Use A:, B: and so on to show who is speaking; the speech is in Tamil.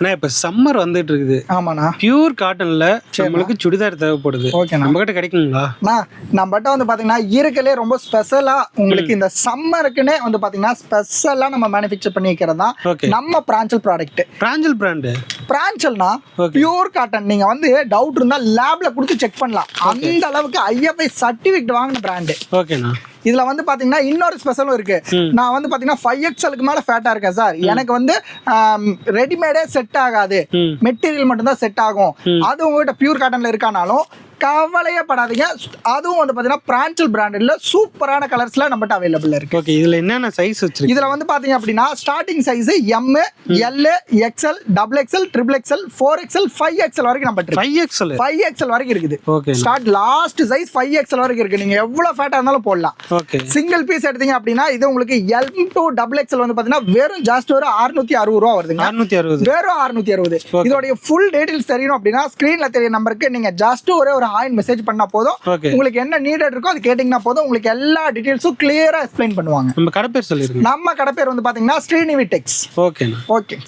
A: ஆனா இப்ப சம்மர் வந்துட்டு இருக்குது.
B: ஆமாண்ணா.
A: பியூர் காட்டன்ல நம்மளுக்கு சுடிதார் தேவைப்படுது.
B: ஓகேண்ணா.
A: நம்ம கிட்ட கிடைக்குங்களா?
B: நம்மகிட்ட வந்து பாத்தீங்கன்னா இருக்கலே ரொம்ப ஸ்பெஷலா உங்களுக்கு இந்த சம்மருக்குன்னே வந்து பாத்தீங்கன்னா ஸ்பெஷலா நம்ம மேனுஃபேக்சர் பண்ணி வைக்கிறது தான் நம்ம பிராஞ்சல் ப்ராடக்ட்.
A: பிராஞ்சல் பிராண்ட்.
B: பிராஞ்சல்னா பியூர் காட்டன். நீங்க வந்து டவுட் இருந்தா லேப்ல கொடுத்து செக் பண்ணலாம். அந்த அளவுக்கு IFI சர்டிபிகேட் வாங்கின பிராண்ட்.
A: ஓகேண்ணா.
B: இதுல வந்து பாத்தீங்கன்னா இன்னொரு ஸ்பெஷலும் இருக்கு. நான் வந்து பாத்தீங்கன்னா 5XLக்கு மேல ஃபேட்டா இருக்கேன் சார். எனக்கு வந்து ரெடிமேடே செட் ஆகாது, மெட்டீரியல் மட்டும் தான் செட் ஆகும். அது உங்ககிட்ட பியூர் காட்டன்ல இருக்கானாலும் கவலையே படாதீங்க. அதுவும் வந்து பாத்தீங்கன்னா பிராஞ்சல் பிராண்ட்ல சூப்பரான கலர்ஸ்ல நம்மகிட்ட அவைலபிள் இருக்கு.
A: ஓகே, இதுல என்னென்ன சைஸ் வச்சிருக்கு?
B: இதுல வந்து பாத்தீங்க அப்படின்னா starting size M, L, XL, XXL, XXL, 4XL, 5XL வரைக்கும் நம்ம 5XL வரைக்கும் இருக்குது.
A: Okay,
B: start last size 5XL வரைக்கும் இருக்கு. நீங்க எவ்வளவு ஃபேட்டா இருந்தாலும் போடலாம்.
A: ஓகே.
B: சிங்கிள் பீஸ் எடுத்தீங்க அப்படின்னா இது உங்களுக்கு L to XXL வந்து பாத்தீங்கன்னா வெறும் ஜஸ்ட் ஒரு 660 ரூபா வருதுங்க.
A: 660.
B: வெறும் 660. இதோட ஃபுல் டீடைல்ஸ் தெரியணும் அப்படின்னா ஸ்கிரீன்ல தெரிய நம்பருக்கு நீங்க ஜஸ்ட் ஒரே ஒரு ஹாய் மெசேஜ் பண்ணா போதும். உங்களுக்கு என்ன நீடட் இருக்கோ அது கேட்டிங்கன்னா போதும். உங்களுக்கு எல்லா டீடைல்ஸும் கிளியரா எக்ஸ்பிளைன் பண்ணுவாங்க.
A: நம்ம கடை பேர் சொல்லிருங்க.
B: நம்ம கடை பேர் வந்து பாத்தீங்கன்னா ஸ்ரீநிவி டெக்ஸ்.
A: ஓகே.
B: ஓகே.